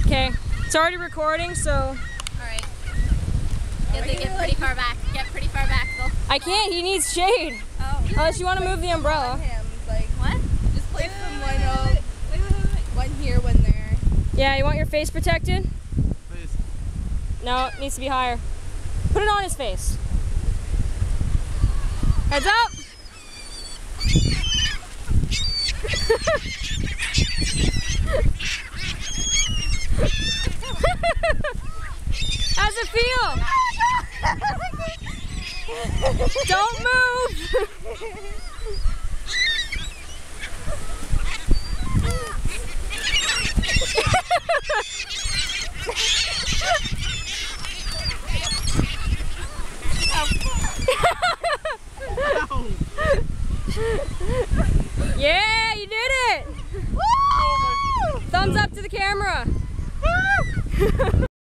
Okay, it's already recording, so. All right. You have to get pretty far back. Get pretty far back, though. I can't. He needs shade. Oh. Unless you want to move the umbrella. Like, What? just place them one here, one there. Yeah, you want your face protected? Please. No, it needs to be higher. Put it on his face. Heads up! How's it feel? Don't move! Yeah, you did it! Woo! Thumbs up to the camera.